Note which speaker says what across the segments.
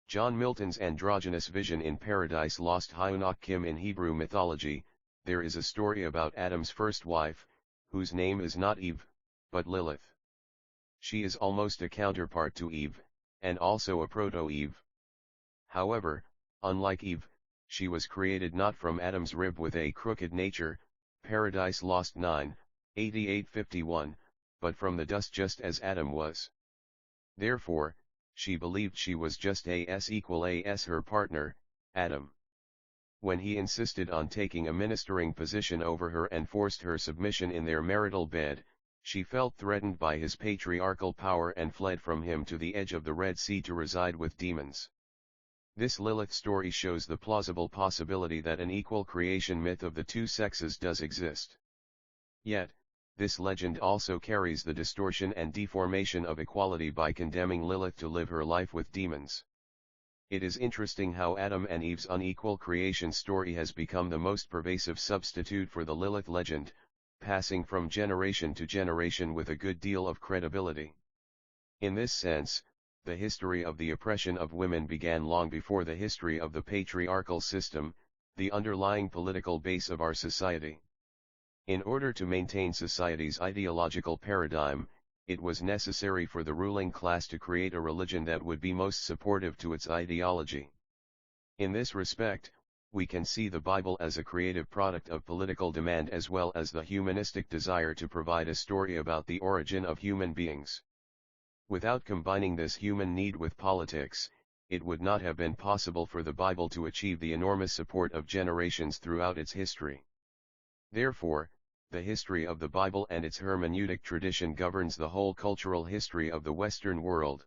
Speaker 1: John Milton's androgynous vision in Paradise Lost. Hyunok Kim. In Hebrew mythology, there is a story about Adam's first wife, whose name is not Eve, but Lilith. She is almost a counterpart to Eve, and also a proto-Eve. However, unlike Eve, she was created not from Adam's rib with a crooked nature, Paradise Lost 9:88-51, but from the dust just as Adam was. Therefore, she believed she was just as equal as her partner, Adam. When he insisted on taking a ministering position over her and forced her submission in their marital bed, she felt threatened by his patriarchal power and fled from him to the edge of the Red Sea to reside with demons. This Lilith story shows the plausible possibility that an equal creation myth of the two sexes does exist. Yet, this legend also carries the distortion and deformation of equality by condemning Lilith to live her life with demons. It is interesting how Adam and Eve's unequal creation story has become the most pervasive substitute for the Lilith legend, passing from generation to generation with a good deal of credibility. In this sense, the history of the oppression of women began long before the history of the patriarchal system, the underlying political base of our society. In order to maintain society's ideological paradigm, it was necessary for the ruling class to create a religion that would be most supportive to its ideology. In this respect, we can see the Bible as a creative product of political demand as well as the humanistic desire to provide a story about the origin of human beings. Without combining this human need with politics, it would not have been possible for the Bible to achieve the enormous support of generations throughout its history. Therefore, the history of the Bible and its hermeneutic tradition governs the whole cultural history of the Western world.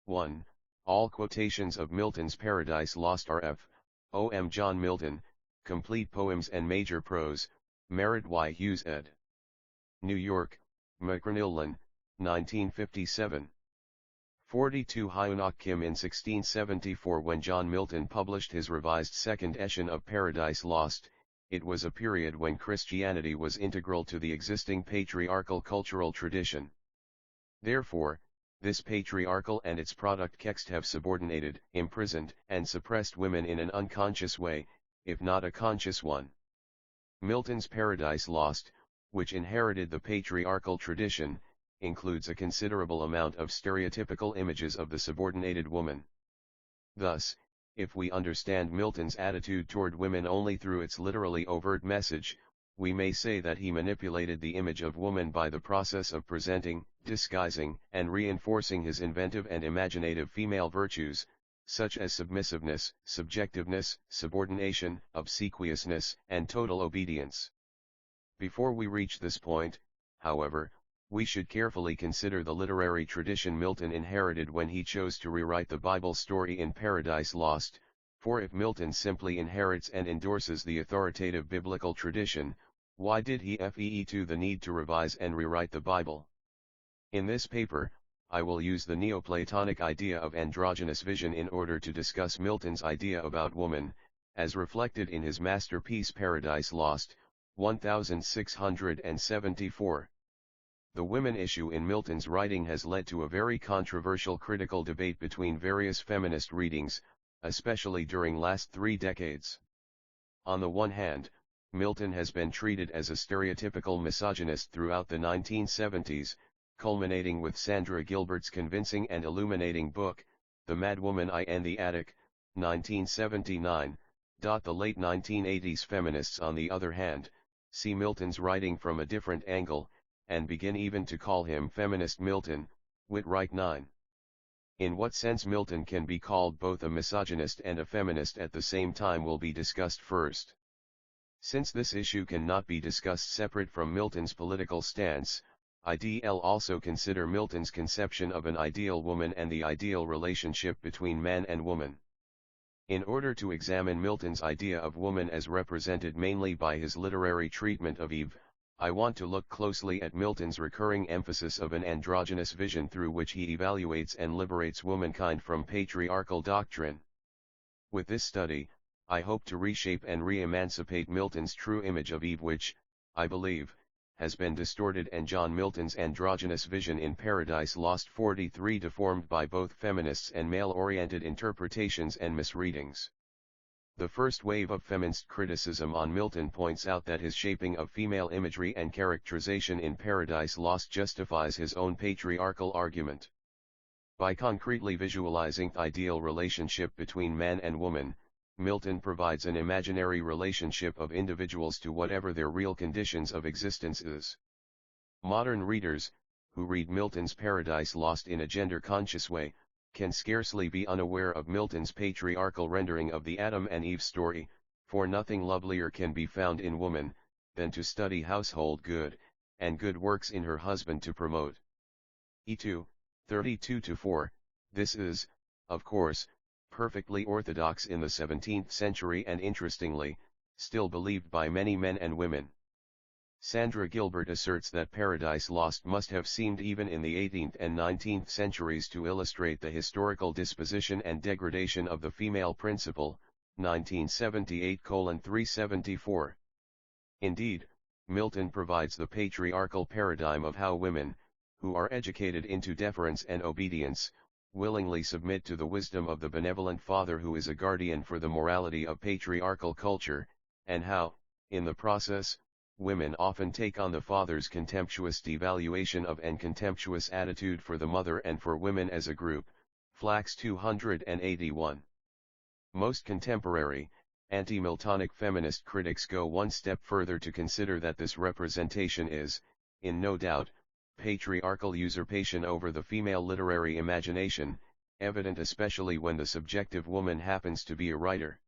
Speaker 1: 1. All quotations of Milton's Paradise Lost are F.O.M. John Milton, Complete Poems and Major Prose, Merritt Y. Hughes ed. New York, Macmillan, 1957. 42. Hyunok Kim. In 1674, when John Milton published his revised second edition of Paradise Lost, it was a period when Christianity was integral to the existing patriarchal cultural tradition. Therefore, this patriarchal and its product text have subordinated, imprisoned, and suppressed women in an unconscious way, if not a conscious one. Milton's Paradise Lost, which inherited the patriarchal tradition, includes a considerable amount of stereotypical images of the subordinated woman. Thus, if we understand Milton's attitude toward women only through its literally overt message, we may say that he manipulated the image of woman by the process of presenting, disguising, and reinforcing his inventive and imaginative female virtues, such as submissiveness, subjectiveness, subordination, obsequiousness, and total obedience. Before we reach this point, however, we should carefully consider the literary tradition Milton inherited when he chose to rewrite the Bible story in Paradise Lost, for if Milton simply inherits and endorses the authoritative biblical tradition, why did he feel the need to revise and rewrite the Bible? In this paper, I will use the Neoplatonic idea of androgynous vision in order to discuss Milton's idea about woman, as reflected in his masterpiece Paradise Lost, 1674. The women issue in Milton's writing has led to a very controversial critical debate between various feminist readings, especially during last 3 decades. On the one hand, Milton has been treated as a stereotypical misogynist throughout the 1970s, culminating with Sandra Gilbert's convincing and illuminating book, The Madwoman I and the Attic, 1979. The late 1980s feminists, on the other hand, see Milton's writing from a different angle, and begin even to call him Feminist Milton, Whitwright 9. In what sense Milton can be called both a misogynist and a feminist at the same time will be discussed first. Since this issue cannot be discussed separate from Milton's political stance, I'll also consider Milton's conception of an ideal woman and the ideal relationship between man and woman. In order to examine Milton's idea of woman as represented mainly by his literary treatment of Eve, I want to look closely at Milton's recurring emphasis of an androgynous vision through which he evaluates and liberates womankind from patriarchal doctrine. With this study, I hope to reshape and re-emancipate Milton's true image of Eve which, I believe, has been distorted, and John Milton's androgynous vision in Paradise Lost 43 deformed by both feminists and male-oriented interpretations and misreadings. The first wave of feminist criticism on Milton points out that his shaping of female imagery and characterization in Paradise Lost justifies his own patriarchal argument. By concretely visualizing the ideal relationship between man and woman, Milton provides an imaginary relationship of individuals to whatever their real conditions of existence is. Modern readers, who read Milton's Paradise Lost in a gender-conscious way, can scarcely be unaware of Milton's patriarchal rendering of the Adam and Eve story, for nothing lovelier can be found in woman, than to study household good, and good works in her husband to promote. E2, 32-4, this is, of course, perfectly orthodox in the 17th century and interestingly, still believed by many men and women. Sandra Gilbert asserts that Paradise Lost must have seemed even in the 18th and 19th centuries to illustrate the historical disposition and degradation of the female principle, 1978:374. Indeed, Milton provides the patriarchal paradigm of how women, who are educated into deference and obedience, willingly submit to the wisdom of the benevolent father who is a guardian for the morality of patriarchal culture, and how, in the process, women often take on the father's contemptuous devaluation of and contemptuous attitude for the mother and for women as a group, Flax 281. Most contemporary, anti-Miltonic feminist critics go one step further to consider that this representation is, in no doubt, patriarchal usurpation over the female literary imagination, evident especially when the subjective woman happens to be a writer.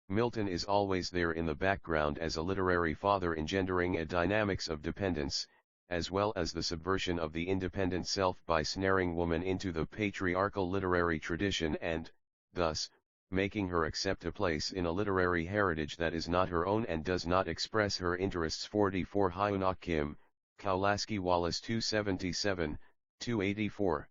Speaker 1: Milton is always there in the background as a literary father, engendering a dynamics of dependence, as well as the subversion of the independent self by snaring woman into the patriarchal literary tradition and, thus, making her accept a place in a literary heritage that is not her own and does not express her interests. 44 Hyunok Kim, Kowalski Wallace 277, 284.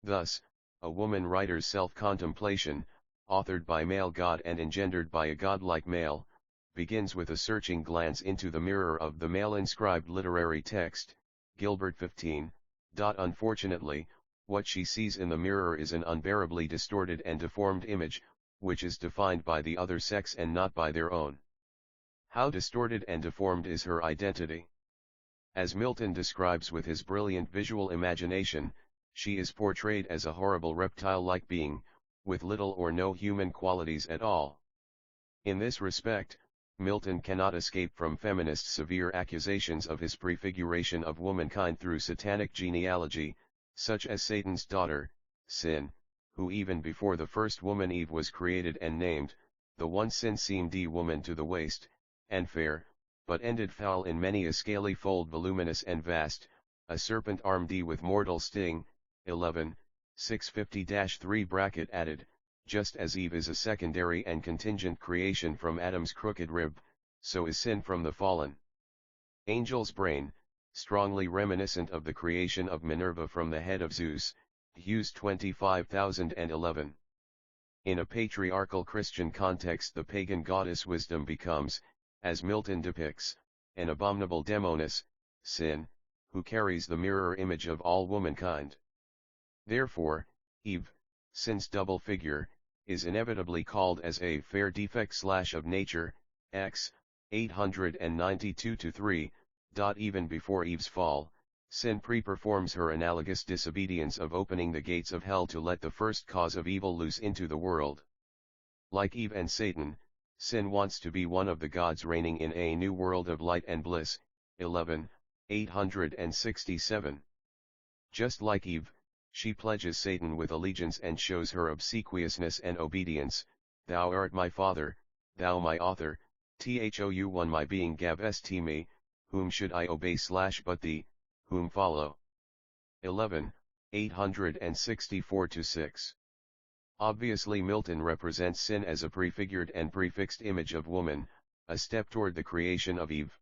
Speaker 1: Thus, a woman writer's self-contemplation, authored by male god and engendered by a godlike male, begins with a searching glance into the mirror of the male-inscribed literary text, Gilbert 15. Unfortunately, what she sees in the mirror is an unbearably distorted and deformed image, which is defined by the other sex and not by their own. How distorted and deformed is her identity? As Milton describes with his brilliant visual imagination, she is portrayed as a horrible reptile-like being, with little or no human qualities at all. In this respect, Milton cannot escape from feminist severe accusations of his prefiguration of womankind through satanic genealogy, such as Satan's daughter, Sin, who even before the first woman Eve was created and named, the one Sin seemed woman to the waist, and fair, but ended foul in many a scaly fold, voluminous and vast, a serpent armed with mortal sting. 11, 650-3 added, just as Eve is a secondary and contingent creation from Adam's crooked rib, so is Sin from the fallen angel's brain, strongly reminiscent of the creation of Minerva from the head of Zeus, Hughes 25011. In a patriarchal Christian context, the pagan goddess Wisdom becomes, as Milton depicts, an abominable demoness, Sin, who carries the mirror image of all womankind. Therefore, Eve, Sin's double figure, is inevitably called as a fair defect / of nature, X, 892-3. Even before Eve's fall, Sin pre-performs her analogous disobedience of opening the gates of hell to let the first cause of evil loose into the world. Like Eve and Satan, Sin wants to be one of the gods reigning in a new world of light and bliss. 11, 867. Just like Eve, she pledges Satan with allegiance and shows her obsequiousness and obedience. Thou art my father, thou my author, thou my being, gavest me, whom should I obey / but thee, whom follow. 11, 864-6. Obviously Milton represents Sin as a prefigured and prefixed image of woman, a step toward the creation of Eve.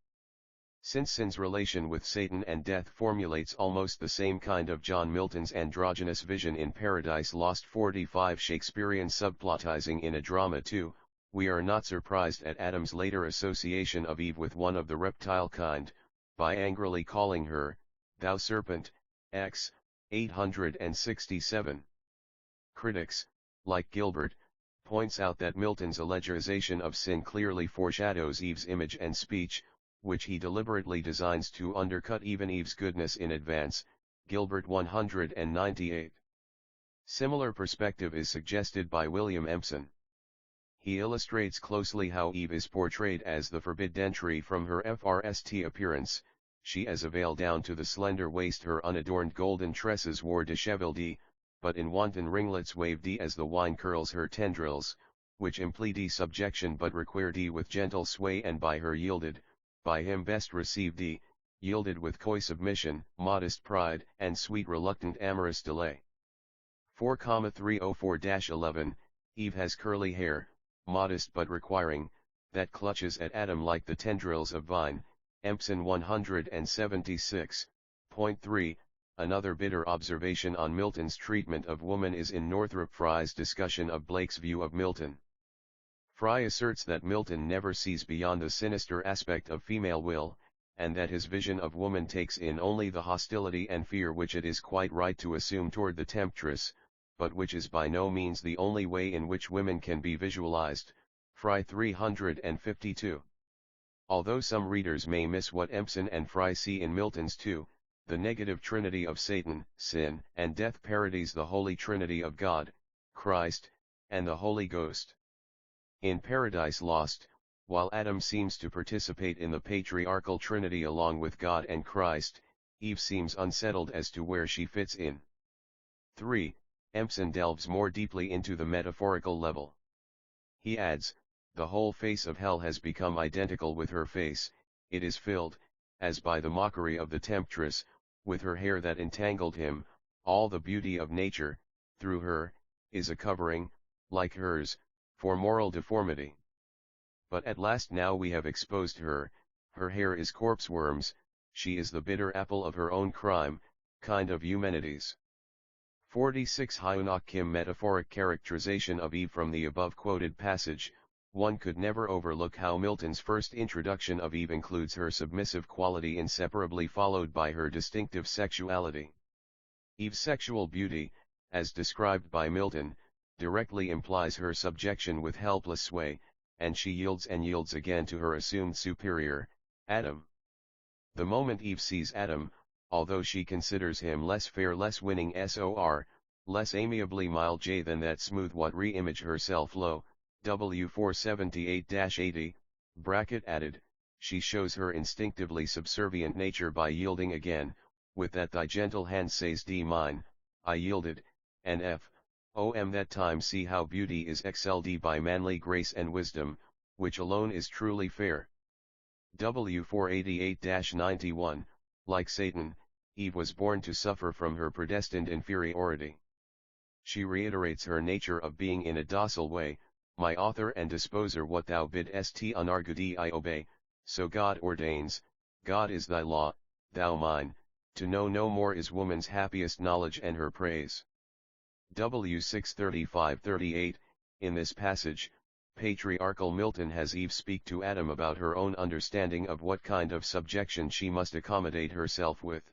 Speaker 1: Since Sin's relation with Satan and death formulates almost the same kind of John Milton's androgynous vision in Paradise Lost 45 Shakespearean subplotizing in a drama too, we are not surprised at Adam's later association of Eve with one of the reptile kind, by angrily calling her, "Thou serpent," X. 867. Critics, like Gilbert, points out that Milton's allegation of sin clearly foreshadows Eve's image and speech, which he deliberately designs to undercut even Eve's goodness in advance, Gilbert 198. Similar perspective is suggested by William Empson. He illustrates closely how Eve is portrayed as the forbidden tree from her first appearance, she as a veil down to the slender waist, her unadorned golden tresses wore disheveled, but in wanton ringlets waved as the wine curls her tendrils, which imply subjection but require with gentle sway, and by her yielded, by him best received yielded with coy submission, modest pride, and sweet reluctant amorous delay. 4,304-11, Eve has curly hair, modest but requiring, that clutches at Adam like the tendrils of vine, Empson 176.3. Another bitter observation on Milton's treatment of woman is in Northrop Frye's discussion of Blake's view of Milton. Frye asserts that Milton never sees beyond the sinister aspect of female will, and that his vision of woman takes in only the hostility and fear which it is quite right to assume toward the temptress, but which is by no means the only way in which women can be visualized. Frye 352. Although some readers may miss what Empson and Frye see in Milton's two, the negative trinity of Satan, sin, and death parodies the holy trinity of God, Christ, and the Holy Ghost. In Paradise Lost, while Adam seems to participate in the patriarchal trinity along with God and Christ, Eve seems unsettled as to where she fits in. 3. Empson delves more deeply into the metaphorical level. He adds, "The whole face of hell has become identical with her face, it is filled, as by the mockery of the temptress, with her hair that entangled him, all the beauty of nature, through her, is a covering, like hers, for moral deformity. But at last now we have exposed her, her hair is corpse worms, she is the bitter apple of her own crime, kind of Eumenides." 46 Hyunok Kim metaphoric characterization of Eve. From the above quoted passage, one could never overlook how Milton's first introduction of Eve includes her submissive quality inseparably followed by her distinctive sexuality. Eve's sexual beauty, as described by Milton, directly implies her subjection with helpless sway, and she yields and yields again to her assumed superior, Adam. The moment Eve sees Adam, although she considers him less fair, less winning sor, less amiably mild j than that smooth what re-image herself low, W 478-80, bracket added, she shows her instinctively subservient nature by yielding again, with that thy gentle hand says d mine, I yielded, and f, that time see how beauty is excelled by manly grace and wisdom, which alone is truly fair. W 488-91, like Satan, Eve was born to suffer from her predestined inferiority. She reiterates her nature of being in a docile way, my author and disposer what thou bidst unargudi I obey, so God ordains, God is thy law, thou mine, to know no more is woman's happiest knowledge and her praise. W 635-38, in this passage, patriarchal Milton has Eve speak to Adam about her own understanding of what kind of subjection she must accommodate herself with.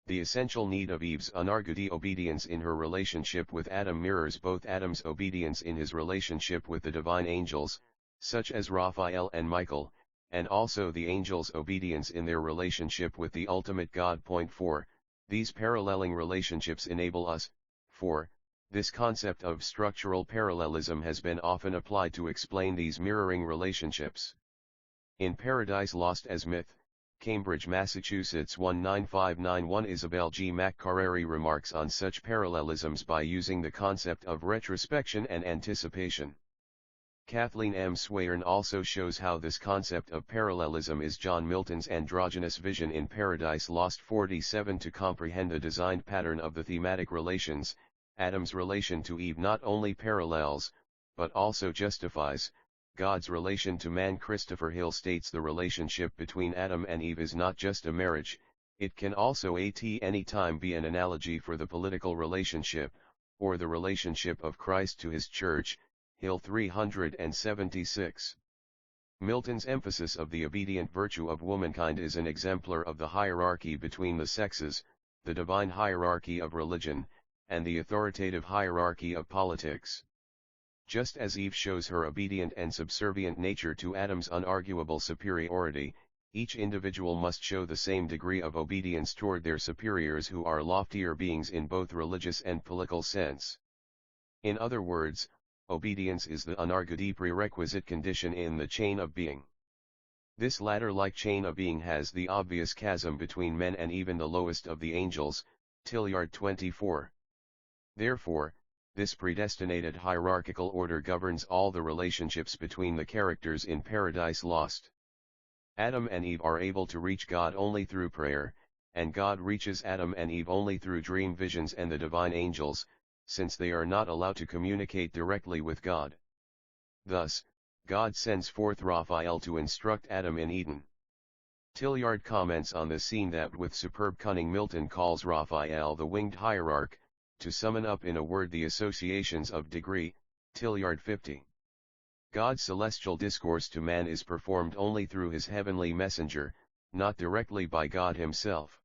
Speaker 1: The essential need of Eve's unargudi obedience in her relationship with Adam mirrors both Adam's obedience in his relationship with the divine angels, such as Raphael and Michael, and also the angels' obedience in their relationship with the ultimate God. 4. These paralleling relationships enable us. 4. This concept of structural parallelism has been often applied to explain these mirroring relationships. In Paradise Lost as Myth, Cambridge, Massachusetts 19591, Isabel G. McCarrary remarks on such parallelisms by using the concept of retrospection and anticipation. Kathleen M. Swayern also shows how this concept of parallelism is John Milton's androgynous vision in Paradise Lost 47 to comprehend the designed pattern of the thematic relations. Adam's relation to Eve not only parallels, but also justifies, God's relation to man. Christopher Hill states the relationship between Adam and Eve is not just a marriage, it can also at any time be an analogy for the political relationship, or the relationship of Christ to his church. Hill 376. Milton's emphasis of the obedient virtue of womankind is an exemplar of the hierarchy between the sexes, the divine hierarchy of religion, and the authoritative hierarchy of politics. Just as Eve shows her obedient and subservient nature to Adam's unarguable superiority, each individual must show the same degree of obedience toward their superiors who are loftier beings in both religious and political sense. In other words, obedience is the unarguable prerequisite condition in the chain of being. This ladder-like chain of being has the obvious chasm between men and even the lowest of the angels, Tilliard 24. Therefore, this predestinated hierarchical order governs all the relationships between the characters in Paradise Lost. Adam and Eve are able to reach God only through prayer, and God reaches Adam and Eve only through dream visions and the divine angels, since they are not allowed to communicate directly with God. Thus, God sends forth Raphael to instruct Adam in Eden. Tilliard comments on the scene that with superb cunning Milton calls Raphael the winged hierarch, to summon up in a word the associations of degree, Tilliard 50. God's celestial discourse to man is performed only through his heavenly messenger, not directly by God himself.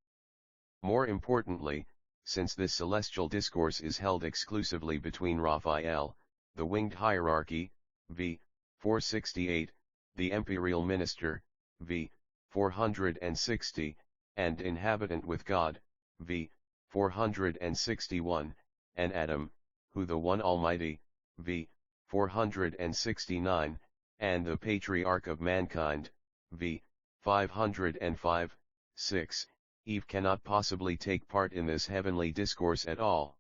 Speaker 1: More importantly, since this celestial discourse is held exclusively between Raphael, the winged hierarchy, v. 468, the imperial minister, v. 460, and inhabitant with God, v. 461, and Adam, who the one Almighty, v. 469, and the patriarch of mankind, v. 505, 6, Eve cannot possibly take part in this heavenly discourse at all.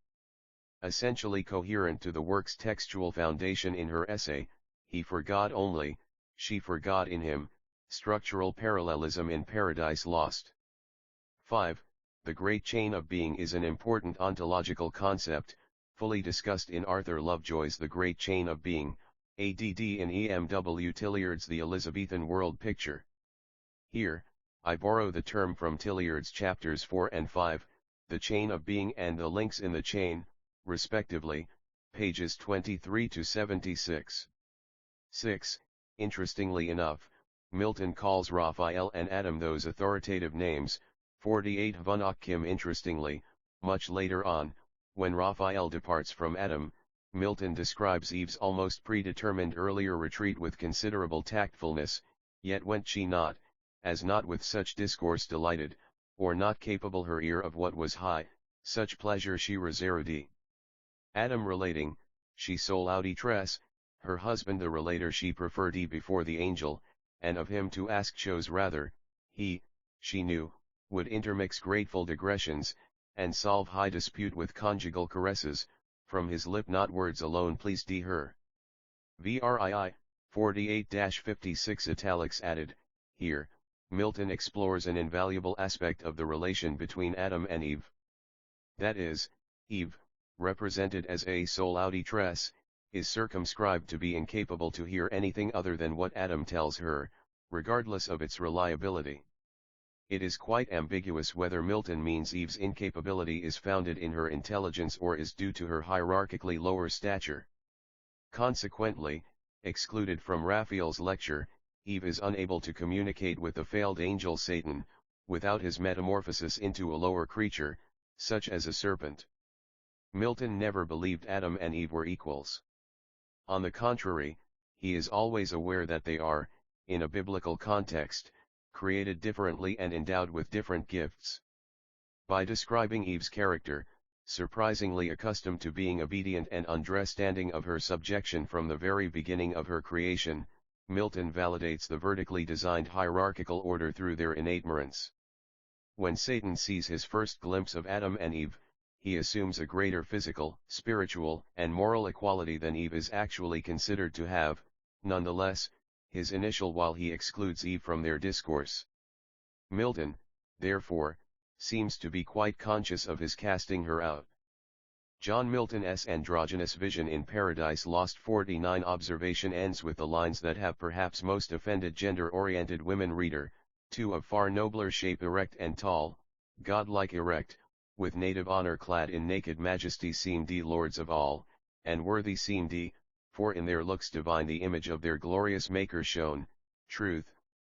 Speaker 1: Essentially coherent to the work's textual foundation in her essay, He for God only, She for God in him, structural parallelism in Paradise Lost. 5. The great chain of being is an important ontological concept, fully discussed in Arthur Lovejoy's The Great Chain of Being, ADD in E.M.W. Tilliard's The Elizabethan World Picture. Here, I borrow the term from Tilliard's chapters 4 and 5, the chain of being and the links in the chain, respectively, pages 23 to 76. 6. Interestingly enough, Milton calls Raphael and Adam those authoritative names, 48 Vanakim. Interestingly, much later on, when Raphael departs from Adam, Milton describes Eve's almost predetermined earlier retreat with considerable tactfulness, yet went she not, as not with such discourse delighted, or not capable her ear of what was high, such pleasure she reserved. Adam relating, she sole auditress, her husband the relator she preferred before the angel, and of him to ask chose rather, he, she knew, would intermix grateful digressions, and solve high dispute with conjugal caresses, from his lip not words alone pleased her. VRII, 48-56 italics added. Here, Milton explores an invaluable aspect of the relation between Adam and Eve. That is, Eve, represented as a sole auditress, is circumscribed to be incapable to hear anything other than what Adam tells her, regardless of its reliability. It is quite ambiguous whether Milton means Eve's incapability is founded in her intelligence or is due to her hierarchically lower stature. Consequently, excluded from Raphael's lecture, Eve is unable to communicate with the failed angel Satan, without his metamorphosis into a lower creature, such as a serpent. Milton never believed Adam and Eve were equals. On the contrary, he is always aware that they are, in a biblical context, created differently and endowed with different gifts. By describing Eve's character, surprisingly accustomed to being obedient and understanding of her subjection from the very beginning of her creation, Milton validates the vertically designed hierarchical order through their innate merits. When Satan sees his first glimpse of Adam and Eve, he assumes a greater physical, spiritual, and moral equality than Eve is actually considered to have, nonetheless, his initial while he excludes Eve from their discourse. Milton, therefore, seems to be quite conscious of his casting her out. John Milton's androgynous vision in Paradise Lost 49 observation ends with the lines that have perhaps most offended gender-oriented women reader, two of far nobler shape erect and tall, godlike erect, with native honor clad in naked majesty seemed lords of all, and worthy seemed, for in their looks divine the image of their glorious Maker shone, truth,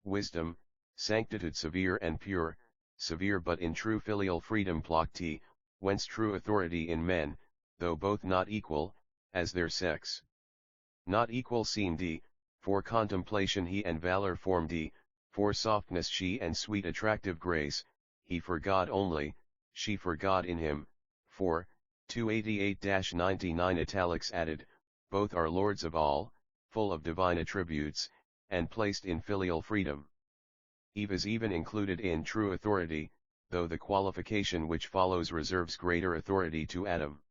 Speaker 1: wisdom, sanctitude severe and pure, severe but in true filial freedom plakti, whence true authority in men, though both not equal, as their sex. Not equal seen d, for contemplation he and valor form d, for softness she and sweet attractive grace, he for God only, she for God in him, for, 288-99 italics added, both are lords of all, full of divine attributes, and placed in filial freedom. Eve is even included in true authority, though the qualification which follows reserves greater authority to Adam.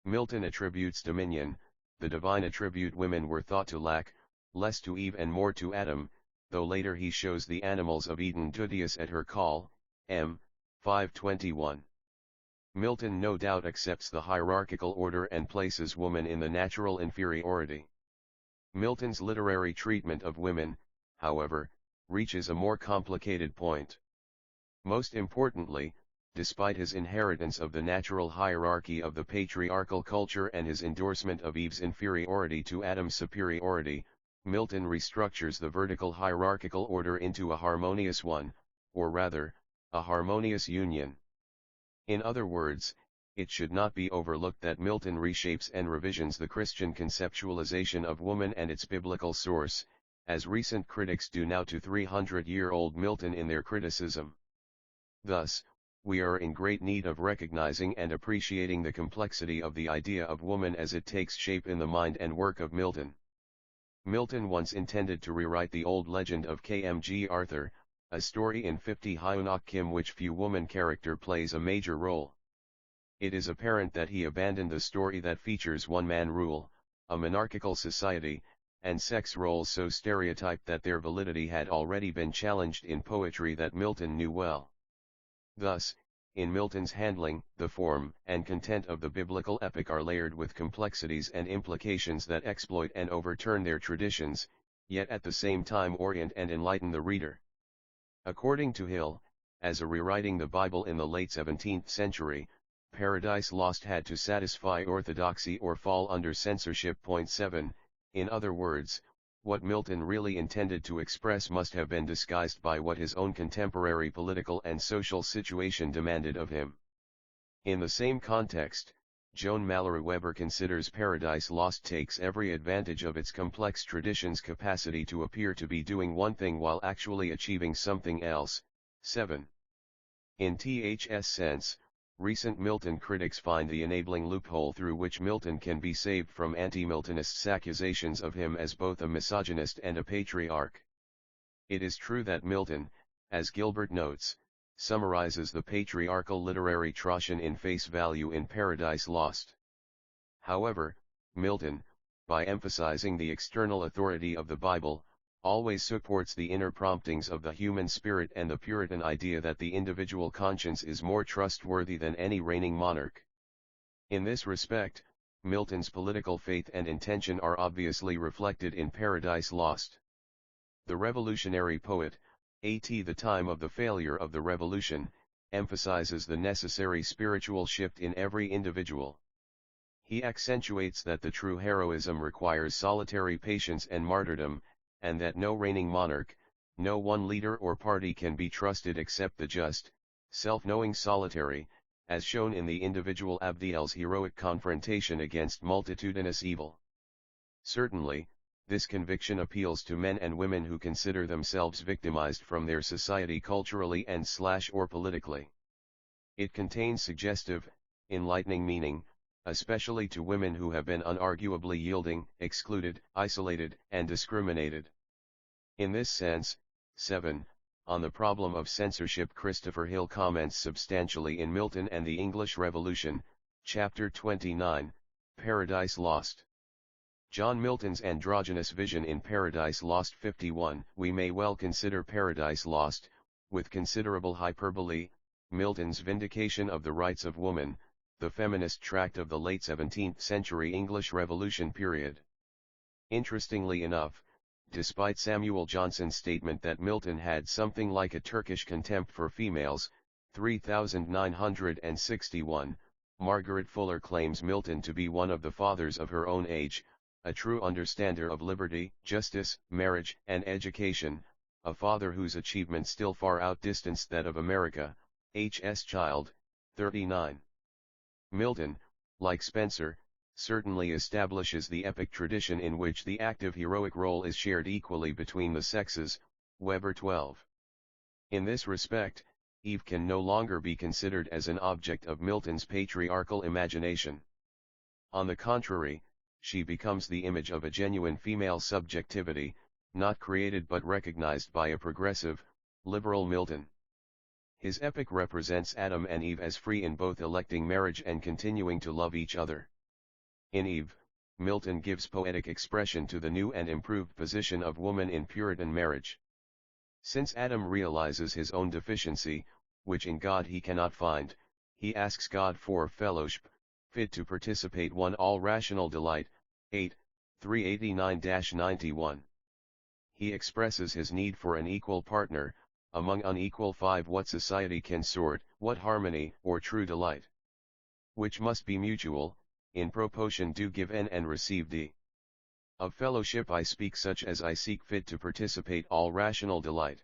Speaker 1: Milton attributes dominion, the divine attribute women were thought to lack, less to Eve and more to Adam, though later he shows the animals of Eden duteous at her call, m. 521. Milton no doubt accepts the hierarchical order and places woman in the natural inferiority. Milton's literary treatment of women, however, reaches a more complicated point. Most importantly, despite his inheritance of the natural hierarchy of the patriarchal culture and his endorsement of Eve's inferiority to Adam's superiority, Milton restructures the vertical hierarchical order into a harmonious one, or rather, a harmonious union. In other words, it should not be overlooked that Milton reshapes and revisions the Christian conceptualization of woman and its biblical source, as recent critics do now to 300-year-old Milton in their criticism. Thus, we are in great need of recognizing and appreciating the complexity of the idea of woman as it takes shape in the mind and work of Milton. Milton once intended to rewrite the old legend of Kmg Arthur, a story in 50 Hyunok Kim which few woman character plays a major role. It is apparent that he abandoned the story that features one-man rule, a monarchical society, and sex roles so stereotyped that their validity had already been challenged in poetry that Milton knew well. Thus, in Milton's handling, the form and content of the biblical epic are layered with complexities and implications that exploit and overturn their traditions, yet at the same time orient and enlighten the reader. According to Hill, as a rewriting the Bible in the late 17th century, Paradise Lost had to satisfy orthodoxy or fall under censorship. 7. In other words, what Milton really intended to express must have been disguised by what his own contemporary political and social situation demanded of him. In the same context, Joan Mallory Webber considers Paradise Lost takes every advantage of its complex tradition's capacity to appear to be doing one thing while actually achieving something else. 7. In THS sense, recent Milton critics find the enabling loophole through which Milton can be saved from anti-Miltonists' accusations of him as both a misogynist and a patriarch. It is true that Milton, as Gilbert notes, summarizes the patriarchal literary tradition in face value in Paradise Lost. However, Milton, by emphasizing the external authority of the Bible, always supports the inner promptings of the human spirit and the Puritan idea that the individual conscience is more trustworthy than any reigning monarch. In this respect, Milton's political faith and intention are obviously reflected in Paradise Lost. The revolutionary poet, at the time of the failure of the revolution, emphasizes the necessary spiritual shift in every individual. He accentuates that the true heroism requires solitary patience and martyrdom, and that no reigning monarch, no one leader or party can be trusted except the just, self-knowing solitary, as shown in the individual Abdiel's heroic confrontation against multitudinous evil. Certainly, this conviction appeals to men and women who consider themselves victimized from their society culturally and/or politically. It contains suggestive, enlightening meaning, especially to women who have been unarguably yielding, excluded, isolated, and discriminated. In this sense, 7. On the problem of censorship, Christopher Hill comments substantially in Milton and the English Revolution, chapter 29, Paradise Lost. John Milton's androgynous vision in Paradise Lost. 51. We may well consider Paradise Lost, with considerable hyperbole, Milton's vindication of the rights of woman, the feminist tract of the late 17th century English Revolution period. Interestingly enough, despite Samuel Johnson's statement that Milton had something like a Turkish contempt for females, 3961, Margaret Fuller claims Milton to be one of the fathers of her own age, a true understander of liberty, justice, marriage, and education, a father whose achievements still far outdistanced that of America, H.S. Child, 39. Milton, like Spencer, certainly establishes the epic tradition in which the active heroic role is shared equally between the sexes, Weber 12. In this respect, Eve can no longer be considered as an object of Milton's patriarchal imagination. On the contrary, she becomes the image of a genuine female subjectivity, not created but recognized by a progressive, liberal Milton. His epic represents Adam and Eve as free in both electing marriage and continuing to love each other. In Eve, Milton gives poetic expression to the new and improved position of woman in Puritan marriage. Since Adam realizes his own deficiency, which in God he cannot find, he asks God for fellowship, fit to participate one all rational delight, 8, 389-91. He expresses his need for an equal partner, among unequal 5 what society can sort, what harmony or true delight, which must be mutual, in proportion do give n and receive d. Of fellowship I speak such as I seek fit to participate all rational delight.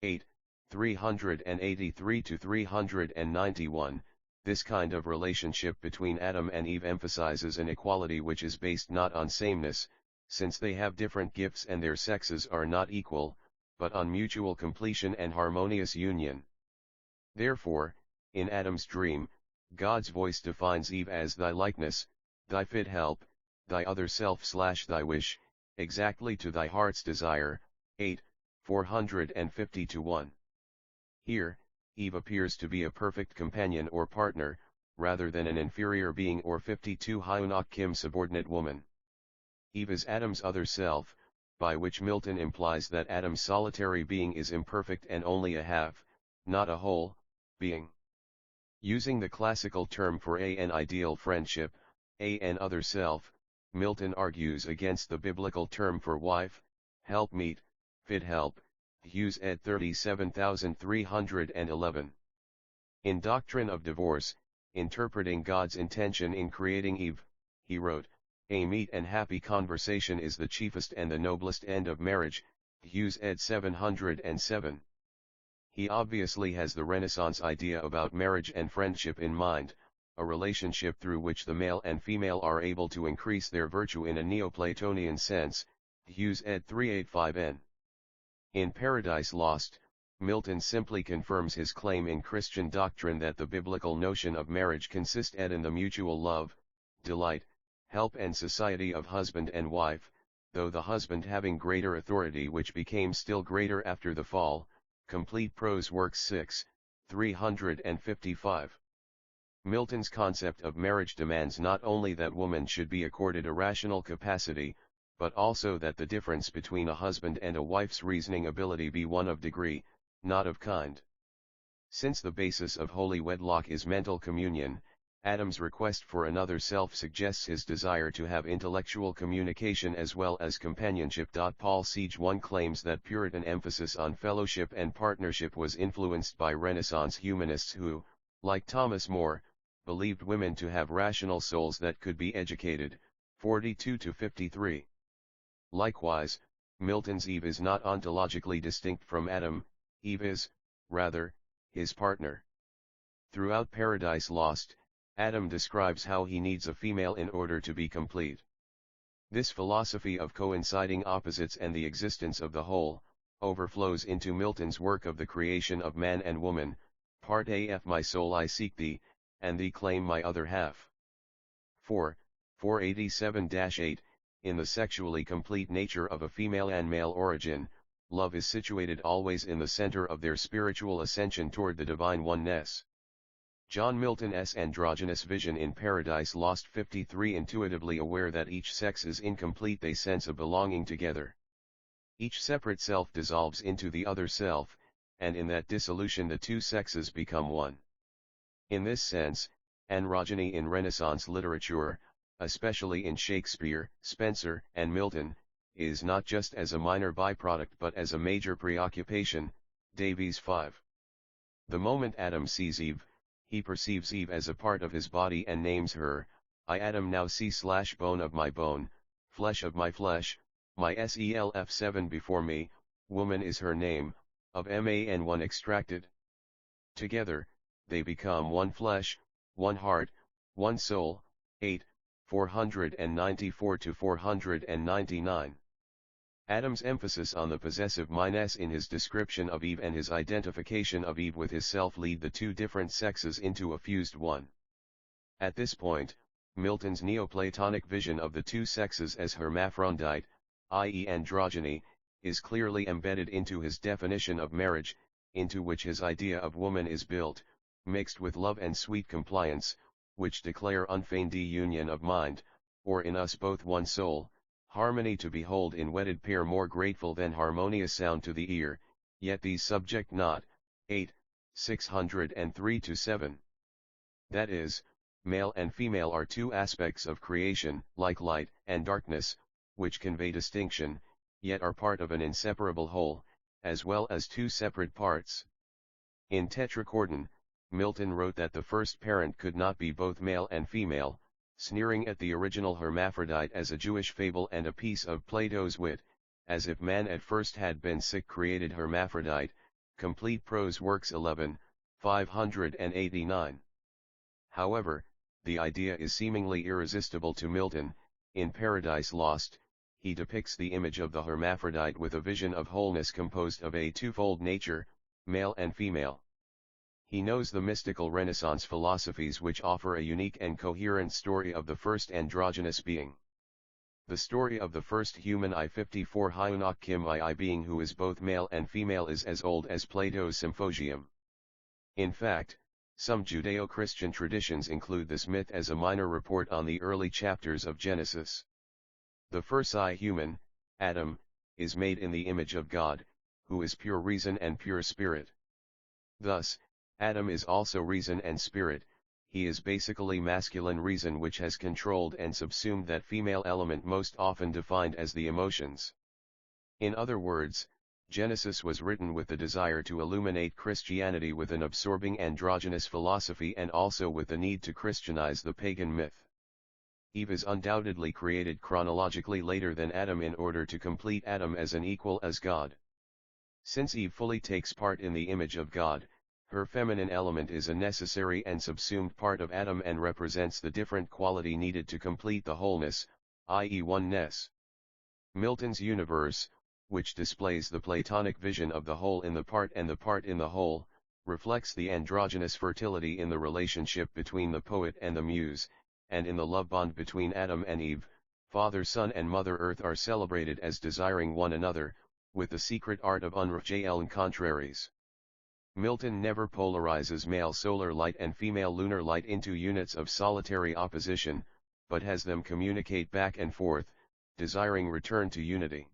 Speaker 1: 8, 383-391, this kind of relationship between Adam and Eve emphasizes an equality which is based not on sameness, since they have different gifts and their sexes are not equal, but on mutual completion and harmonious union. Therefore, in Adam's dream, God's voice defines Eve as thy likeness, thy fit help, thy other self/thy wish, exactly to thy heart's desire, 8, 450-1. Here, Eve appears to be a perfect companion or partner, rather than an inferior being or 52 Hyunok Kim subordinate woman. Eve is Adam's other self, by which Milton implies that Adam's solitary being is imperfect and only a half, not a whole, being. Using the classical term for an ideal friendship, an other self, Milton argues against the biblical term for wife, helpmeet, fit help, Hughes ed. 37311. In Doctrine of Divorce, interpreting God's intention in creating Eve, he wrote, a meet and happy conversation is the chiefest and the noblest end of marriage, Hughes ed. 707. He obviously has the Renaissance idea about marriage and friendship in mind, a relationship through which the male and female are able to increase their virtue in a Neoplatonian sense, Hughes ed. 385n. In Paradise Lost, Milton simply confirms his claim in Christian doctrine that the biblical notion of marriage consists in the mutual love, delight, help and society of husband and wife, though the husband having greater authority which became still greater after the fall. Complete Prose Works 6, 355. Milton's concept of marriage demands not only that woman should be accorded a rational capacity, but also that the difference between a husband and a wife's reasoning ability be one of degree, not of kind. Since the basis of holy wedlock is mental communion, Adam's request for another self suggests his desire to have intellectual communication as well as companionship. Paul Siege 1 claims that Puritan emphasis on fellowship and partnership was influenced by Renaissance humanists who, like Thomas More, believed women to have rational souls that could be educated, 42-53. Likewise, Milton's Eve is not ontologically distinct from Adam, Eve is, rather, his partner. Throughout Paradise Lost, Adam describes how he needs a female in order to be complete. This philosophy of coinciding opposites and the existence of the whole, overflows into Milton's work of the creation of man and woman, Part AF. My soul I seek thee, and thee claim my other half. 4, 487-8. In the sexually complete nature of a female and male origin, love is situated always in the center of their spiritual ascension toward the divine oneness. John Milton's androgynous vision in Paradise Lost 53. Intuitively aware that each sex is incomplete, they sense a belonging together. Each separate self dissolves into the other self, and in that dissolution the two sexes become one. In this sense, androgyny in Renaissance literature, especially in Shakespeare, Spencer, and Milton, is not just as a minor byproduct but as a major preoccupation, Davies 5. The moment Adam sees Eve, he perceives Eve as a part of his body and names her, I Adam now see / bone of my bone, flesh of my flesh, my self 7 before me, woman is her name, of man 1 extracted. Together, they become one flesh, one heart, one soul. 8, 494 to 499. Adam's emphasis on the possessive minus in his description of Eve and his identification of Eve with his self lead the two different sexes into a fused one. At this point, Milton's Neoplatonic vision of the two sexes as hermaphrodite, i.e. androgyny, is clearly embedded into his definition of marriage, into which his idea of woman is built, mixed with love and sweet compliance, which declare unfeigned union of mind, or in us both one soul, harmony to behold in wedded pair more grateful than harmonious sound to the ear, yet these subject not. 8, 603 to 7. That is, male and female are two aspects of creation, like light and darkness, which convey distinction, yet are part of an inseparable whole, as well as two separate parts. In Tetrachordon, Milton wrote that the first parent could not be both male and female, sneering at the original hermaphrodite as a Jewish fable and a piece of Plato's wit, as if man at first had been sick created hermaphrodite. Complete Prose Works 11, 589. However, the idea is seemingly irresistible to Milton. In Paradise Lost, he depicts the image of the hermaphrodite with a vision of wholeness composed of a twofold nature, male and female. He knows the mystical Renaissance philosophies which offer a unique and coherent story of the first androgynous being. The story of the first human I-54 Hyunak Kim II being who is both male and female is as old as Plato's Symposium. In fact, some Judeo-Christian traditions include this myth as a minor report on the early chapters of Genesis. The first human, Adam, is made in the image of God, who is pure reason and pure spirit. Thus, Adam is also reason and spirit. He is basically masculine reason which has controlled and subsumed that female element most often defined as the emotions. In other words, Genesis was written with the desire to illuminate Christianity with an absorbing androgynous philosophy and also with the need to Christianize the pagan myth. Eve is undoubtedly created chronologically later than Adam in order to complete Adam as an equal as God. Since Eve fully takes part in the image of God, her feminine element is a necessary and subsumed part of Adam and represents the different quality needed to complete the wholeness, i.e. oneness. Milton's universe, which displays the Platonic vision of the whole in the part and the part in the whole, reflects the androgynous fertility in the relationship between the poet and the muse, and in the love bond between Adam and Eve. Father Son and Mother Earth are celebrated as desiring one another, with the secret art of unrejalen contraries. Milton never polarizes male solar light and female lunar light into units of solitary opposition, but has them communicate back and forth, desiring return to unity.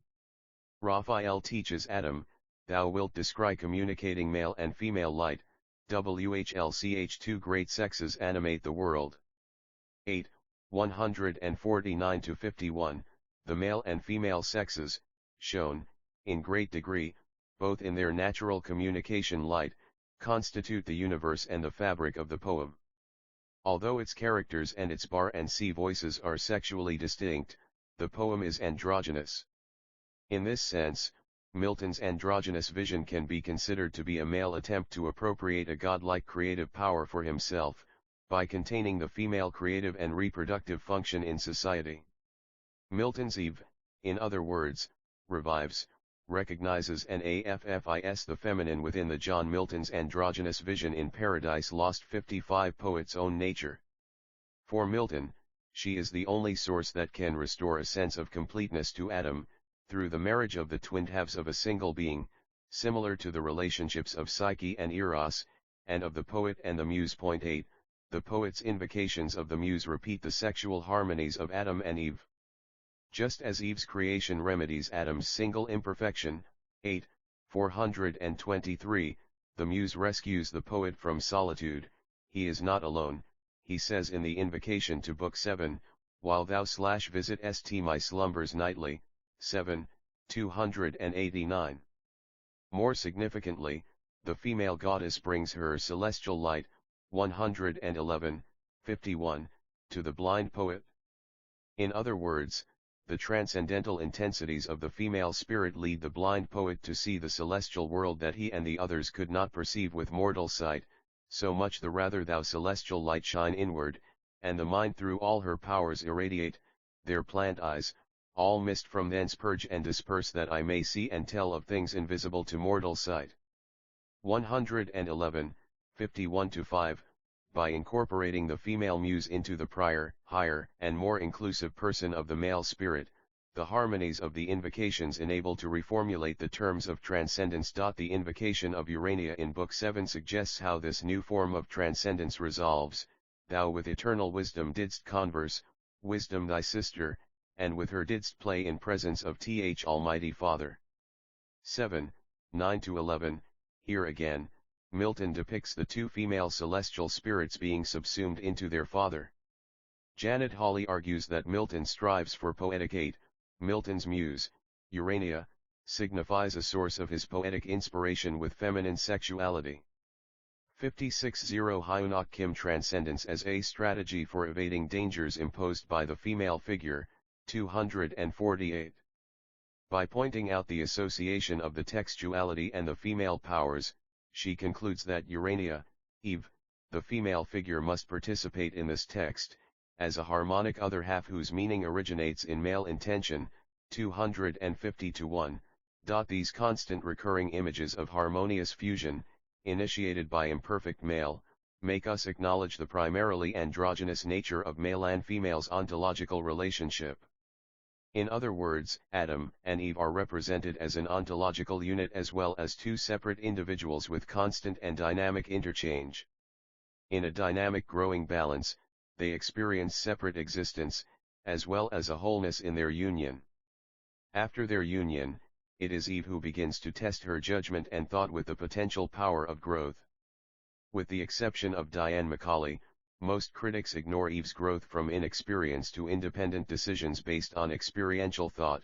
Speaker 1: Raphael teaches Adam, "Thou wilt descry communicating male and female light, WHLCH two great sexes animate the world." 8, 149 to 51, the male and female sexes, shown, in great degree, both in their natural communication light, constitute the universe and the fabric of the poem. Although its characters and its bar and sea voices are sexually distinct, the poem is androgynous. In this sense, Milton's androgynous vision can be considered to be a male attempt to appropriate a godlike creative power for himself, by containing the female creative and reproductive function in society. Milton's Eve, in other words, revives, recognizes and affis the feminine within the John Milton's androgynous vision in Paradise Lost 55 poet's own nature. For Milton, she is the only source that can restore a sense of completeness to Adam, through the marriage of the twinned halves of a single being, similar to the relationships of Psyche and Eros, and of the poet and the muse. 8, the poet's invocations of the muse repeat the sexual harmonies of Adam and Eve. Just as Eve's creation remedies Adam's single imperfection, 8, 423, the muse rescues the poet from solitude. He is not alone, he says in the invocation to Book 7, while thou visit st my slumbers nightly, 7, 289. More significantly, the female goddess brings her celestial light, 111, 51, to the blind poet. In other words, the transcendental intensities of the female spirit lead the blind poet to see the celestial world that he and the others could not perceive with mortal sight, so much the rather thou celestial light shine inward, and the mind through all her powers irradiate, their plant eyes, all mist from thence purge and disperse, that I may see and tell of things invisible to mortal sight. 111, 51-5, by incorporating the female muse into the prior, higher, and more inclusive person of the male spirit, the harmonies of the invocations enable to reformulate the terms of transcendence. The invocation of Urania in Book 7 suggests how this new form of transcendence resolves: thou with eternal wisdom didst converse, wisdom thy sister, and with her didst play in presence of th Almighty Father. 7, 9-11, here again, Milton depicts the two female celestial spirits being subsumed into their father. Janet Hawley argues that Milton strives for poetic aid. Milton's muse, Urania, signifies a source of his poetic inspiration with feminine sexuality. 56-0 Hyunok Kim transcendence as a strategy for evading dangers imposed by the female figure, 248. By pointing out the association of the textuality and the female powers, she concludes that Urania, Eve, the female figure, must participate in this text, as a harmonic other half whose meaning originates in male intention, 250-1. These constant recurring images of harmonious fusion, initiated by imperfect male, make us acknowledge the primarily androgynous nature of male and female's ontological relationship. In other words, Adam and Eve are represented as an ontological unit as well as two separate individuals with constant and dynamic interchange. In a dynamic growing balance, they experience separate existence, as well as a wholeness in their union. After their union, it is Eve who begins to test her judgment and thought with the potential power of growth. With the exception of Diane Macaulay, most critics ignore Eve's growth from inexperience to independent decisions based on experiential thought.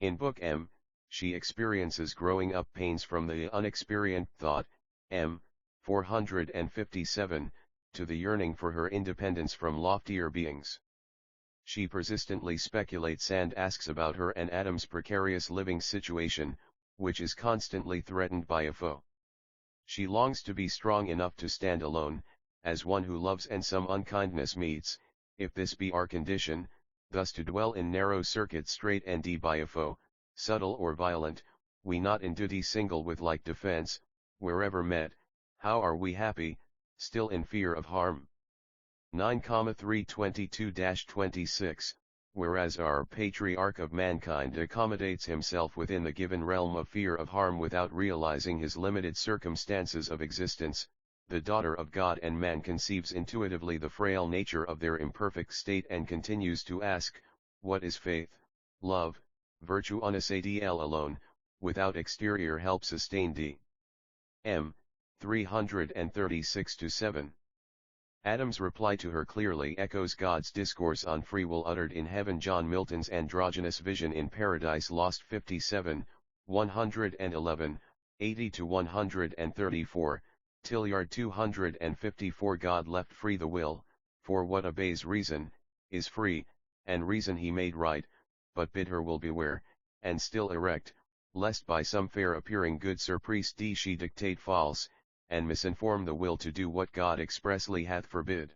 Speaker 1: In Book M, she experiences growing up pains from the unexperienced thought, M. 457, to the yearning for her independence from loftier beings. She persistently speculates and asks about her and Adam's precarious living situation, which is constantly threatened by a foe. She longs to be strong enough to stand alone, as one who loves and some unkindness meets, if this be our condition, thus to dwell in narrow circuit straight and by a foe, subtle or violent, we not in duty single with like defense, wherever met, how are we happy, still in fear of harm. 9,322-26, whereas our patriarch of mankind accommodates himself within the given realm of fear of harm without realizing his limited circumstances of existence, the daughter of God and man conceives intuitively the frail nature of their imperfect state and continues to ask, what is faith, love, virtue unisadl alone, without exterior help sustained? M. 336-7. Adam's reply to her clearly echoes God's discourse on free will uttered in heaven. John Milton's androgynous vision in Paradise Lost 57, 111, 80-134, Tilliard 254. God left free the will, for what obeys reason, is free, and reason he made right, but bid her will beware, and still erect, lest by some fair appearing good surprise she dictate false, and misinform the will to do what God expressly hath forbid.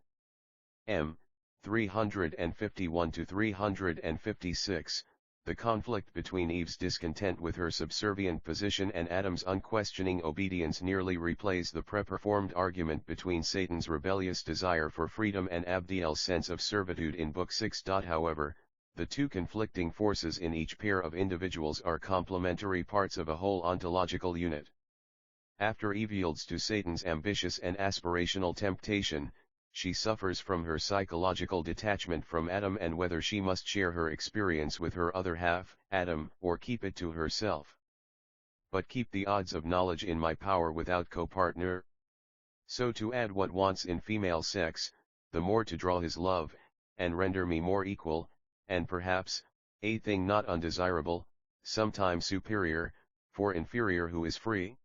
Speaker 1: M. 351-356, the conflict between Eve's discontent with her subservient position and Adam's unquestioning obedience nearly replays the pre-performed argument between Satan's rebellious desire for freedom and Abdiel's sense of servitude in Book 6. However, the two conflicting forces in each pair of individuals are complementary parts of a whole ontological unit. After Eve yields to Satan's ambitious and aspirational temptation, she suffers from her psychological detachment from Adam and whether she must share her experience with her other half, Adam, or keep it to herself. But keep the odds of knowledge in my power without co-partner. So to add what wants in female sex, the more to draw his love, and render me more equal, and perhaps, a thing not undesirable, sometimes superior, for inferior who is free.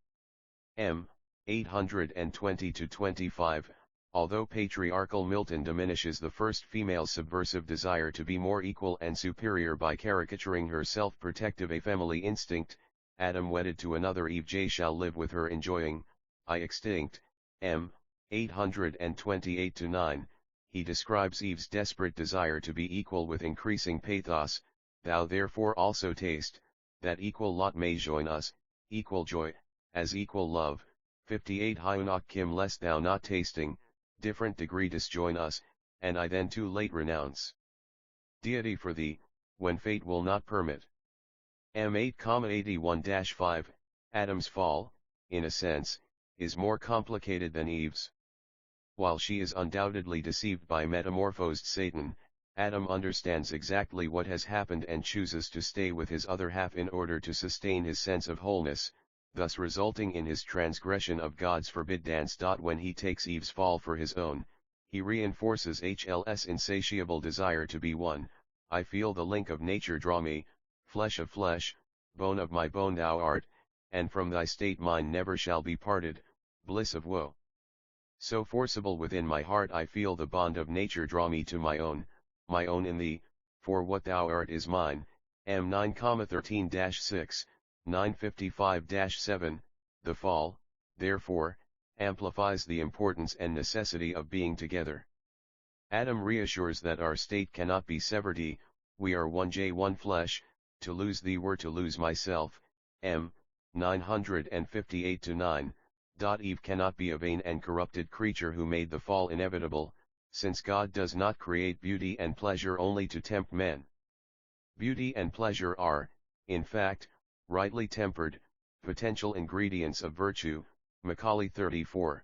Speaker 1: M. 820-25, Although patriarchal Milton diminishes the first female's subversive desire to be more equal and superior by caricaturing her self-protective family instinct, Adam wedded to another Eve J shall live with her enjoying, I extinct, m. 828-9, he describes Eve's desperate desire to be equal with increasing pathos, thou therefore also taste, that equal lot may join us, equal joy, as equal love, 58 Hyunok Kim lest thou not tasting, different degree disjoin us, and I then too late renounce deity for thee, when fate will not permit. M8,81-5, Adam's fall, in a sense, is more complicated than Eve's. While she is undoubtedly deceived by metamorphosed Satan, Adam understands exactly what has happened and chooses to stay with his other half in order to sustain his sense of wholeness, thus resulting in his transgression of God's forbid dance. When he takes Eve's fall for his own, he reinforces HL's insatiable desire to be one. I feel the link of nature draw me, flesh of flesh, bone of my bone thou art, and from thy state mine never shall be parted, bliss of woe. So forcible within my heart I feel the bond of nature draw me to my own in thee, for what thou art is mine. M9,13-6, 955-7, the fall, therefore, amplifies the importance and necessity of being together. Adam reassures that our state cannot be severed, we are one J one flesh, to lose thee were to lose myself, M. 958-9. Eve cannot be a vain and corrupted creature who made the fall inevitable, since God does not create beauty and pleasure only to tempt men. Beauty and pleasure are, in fact, rightly tempered, potential ingredients of virtue, Macaulay 34.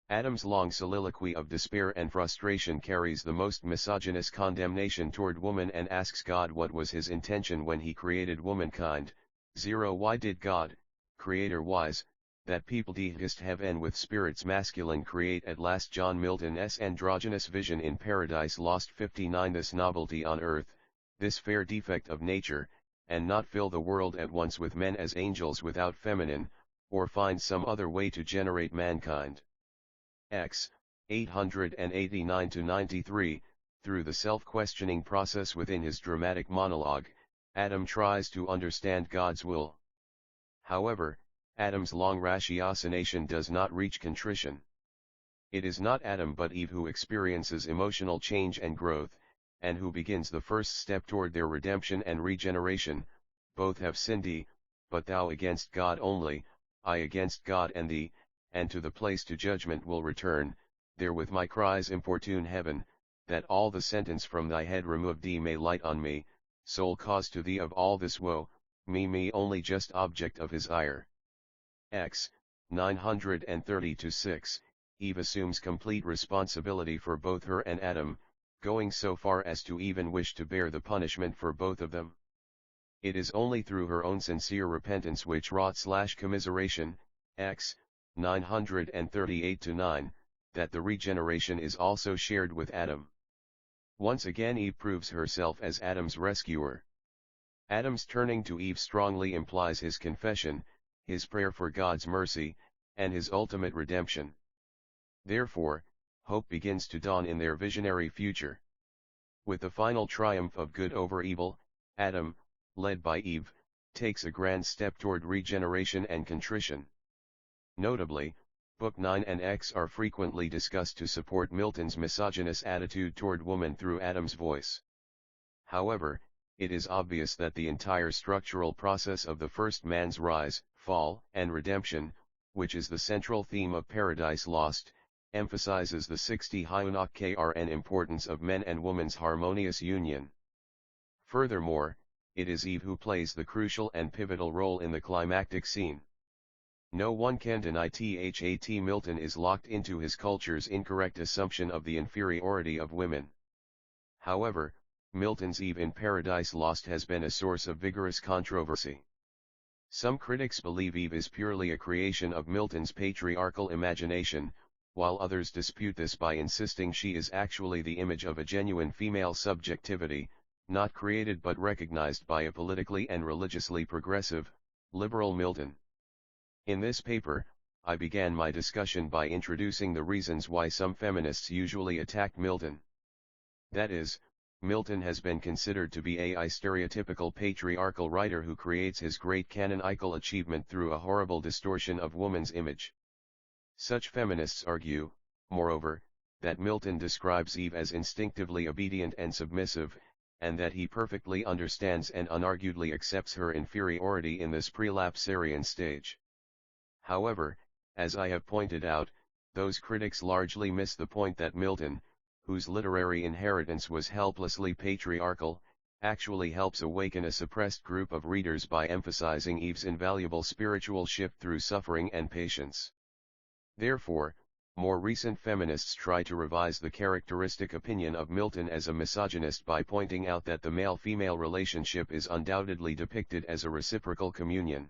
Speaker 1: Adam's long soliloquy of despair and frustration carries the most misogynist condemnation toward woman and asks God what was his intention when he created womankind. 0 Why did God, creator wise, that people dehist heaven with spirits masculine create at last? John Milton's Androgynous vision in Paradise Lost 59. This novelty on earth, this fair defect of nature, and not fill the world at once with men as angels without feminine, or find some other way to generate mankind. X. 889-93, through the self-questioning process within his dramatic monologue, Adam tries to understand God's will. However, Adam's long ratiocination does not reach contrition. It is not Adam but Eve who experiences emotional change and growth, and who begins the first step toward their redemption and regeneration. Both have sinned, but thou against God only, I against God and thee, and to the place to judgment will return, there with my cries importune heaven, that all the sentence from thy head removed may light on me, sole cause to thee of all this woe, me only just object of his ire. X. 930-6, Eve assumes complete responsibility for both her and Adam, going so far as to even wish to bear the punishment for both of them. It is only through her own sincere repentance which wrought/commiseration, X. 938-9, that the regeneration is also shared with Adam. Once again Eve proves herself as Adam's rescuer. Adam's turning to Eve strongly implies his confession, his prayer for God's mercy, and his ultimate redemption. Therefore, hope begins to dawn in their visionary future. With the final triumph of good over evil, Adam, led by Eve, takes a grand step toward regeneration and contrition. Notably, Book 9 and X are frequently discussed to support Milton's misogynist attitude toward woman through Adam's voice. However, it is obvious that the entire structural process of the first man's rise, fall, and redemption, which is the central theme of Paradise Lost, emphasizes the 60 Hyunok Krn importance of men and woman's harmonious union. Furthermore, it is Eve who plays the crucial and pivotal role in the climactic scene. No one can deny that Milton is locked into his culture's incorrect assumption of the inferiority of women. However, Milton's Eve in Paradise Lost has been a source of vigorous controversy. Some critics believe Eve is purely a creation of Milton's patriarchal imagination, while others dispute this by insisting she is actually the image of a genuine female subjectivity, not created but recognized by a politically and religiously progressive, liberal Milton. In this paper, I began my discussion by introducing the reasons why some feminists usually attack Milton. That is, Milton has been considered to be a stereotypical patriarchal writer who creates his great canonical achievement through a horrible distortion of woman's image. Such feminists argue, moreover, that Milton describes Eve as instinctively obedient and submissive, and that he perfectly understands and unarguably accepts her inferiority in this prelapsarian stage. However, as I have pointed out, those critics largely miss the point that Milton, whose literary inheritance was helplessly patriarchal, actually helps awaken a suppressed group of readers by emphasizing Eve's invaluable spiritual shift through suffering and patience. Therefore, more recent feminists try to revise the characteristic opinion of Milton as a misogynist by pointing out that the male-female relationship is undoubtedly depicted as a reciprocal communion.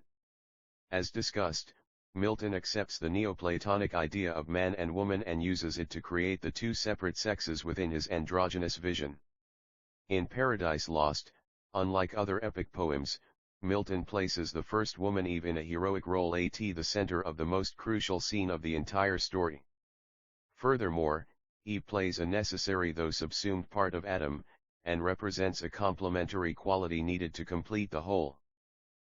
Speaker 1: As discussed, Milton accepts the Neoplatonic idea of man and woman and uses it to create the two separate sexes within his androgynous vision. In Paradise Lost, unlike other epic poems, Milton places the first woman Eve in a heroic role at the center of the most crucial scene of the entire story. Furthermore, Eve plays a necessary though subsumed part of Adam, and represents a complementary quality needed to complete the whole.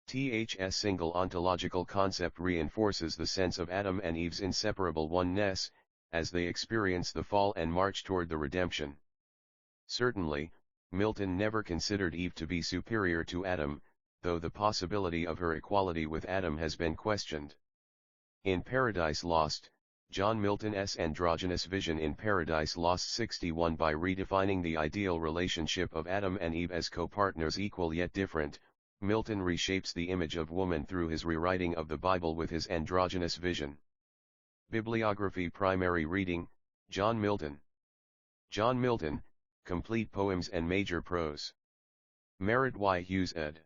Speaker 1: Th's single ontological concept reinforces the sense of Adam and Eve's inseparable oneness, as they experience the fall and march toward the redemption. Certainly, Milton never considered Eve to be superior to Adam, though the possibility of her equality with Adam has been questioned. In Paradise Lost, John Milton's androgynous vision in Paradise Lost 61 by redefining the ideal relationship of Adam and Eve as co-partners equal yet different, Milton reshapes the image of woman through his rewriting of the Bible with his androgynous vision. Bibliography. Primary reading, John Milton. John Milton, Complete Poems and Major Prose. Merritt Y. Hughes ed.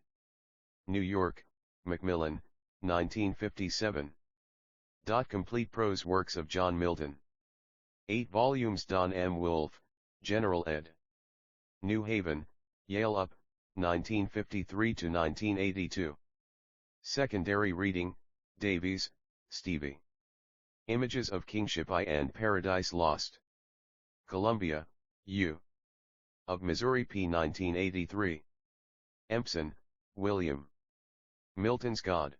Speaker 1: New York, Macmillan, 1957. Complete Prose Works of John Milton. 8 volumes. Don M. Wolfe, General ed. New Haven, Yale Up, 1953–1982. Secondary reading, Davies, Stevie. Images of Kingship I and Paradise Lost. Columbia, U. of Missouri P. 1983. Empson, William. Milton's God.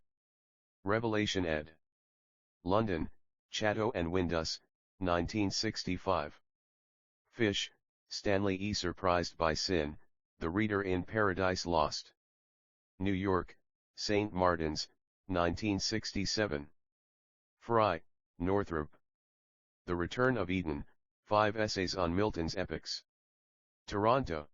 Speaker 1: Revelation ed. London, Chatto and Windus, 1965. Fish, Stanley E. Surprised by Sin, The Reader in Paradise Lost. New York, St. Martin's, 1967. Fry, Northrop. The Return of Eden, 5 Essays on Milton's Epics. Toronto.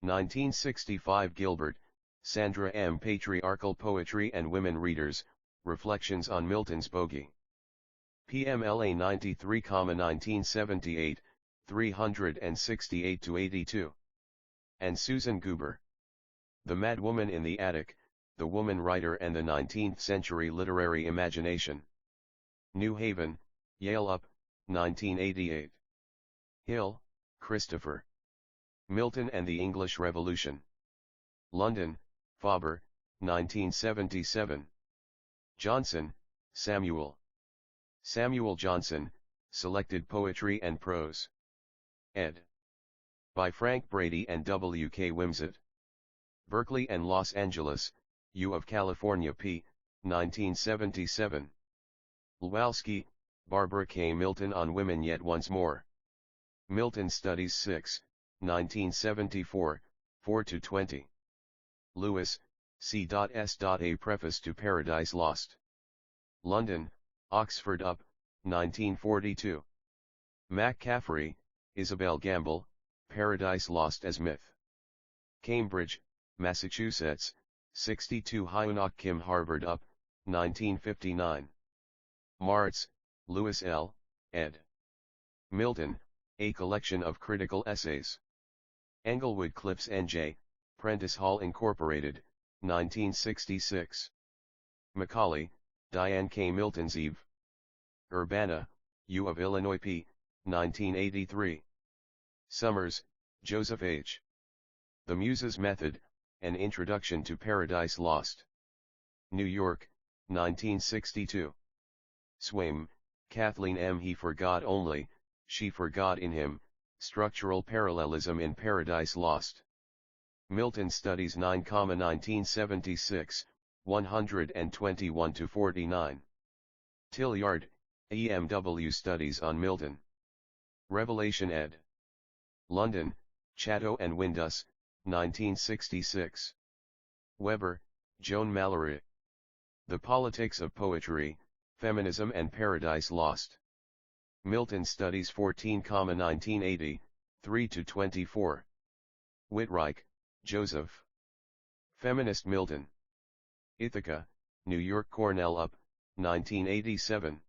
Speaker 1: 1965. Gilbert, Sandra M. Patriarchal Poetry and Women Readers, Reflections on Milton's Bogey. PMLA 93, 1978, 368–82. And Susan Goober. The Mad Woman in the Attic, The Woman Writer and the 19th Century Literary Imagination. New Haven, Yale Up, 1988. Hill, Christopher. Milton and the English Revolution. London, Faber, 1977. Johnson, Samuel. Samuel Johnson, Selected Poetry and Prose. Ed. By Frank Brady and W. K. Wimsett. Berkeley and Los Angeles, U of California P. 1977. Lwowski, Barbara K. Milton on Women Yet Once More. Milton Studies 6, 1974, 4–20. Lewis, C.S. A Preface to Paradise Lost. London, Oxford Up, 1942. McCaffrey, Isabel Gamble, Paradise Lost as Myth. Cambridge, Massachusetts, 62. Hyunok Kim Harvard Up, 1959. Martz, Louis L., ed. Milton, A Collection of Critical Essays. Englewood Cliffs N.J., Prentice Hall Incorporated, 1966. Macaulay, Diane K. Milton's Eve. Urbana, U of Illinois P. 1983. Summers, Joseph H. The Muses Method, An Introduction to Paradise Lost. New York, 1962. Swaim, Kathleen M. He forgot only, she forgot in him, structural parallelism in Paradise Lost. Milton Studies 9, 1976, 121-49. Tillyard, EMW Studies on Milton. Revelation ed. London, Chatto and Windus, 1966. Weber, Joan Mallory. The Politics of Poetry, Feminism and Paradise Lost. Milton Studies 14, 1980, 3-24. Whitreich, Joseph. Feminist Milton. Ithaca, New York Cornell Up, 1987.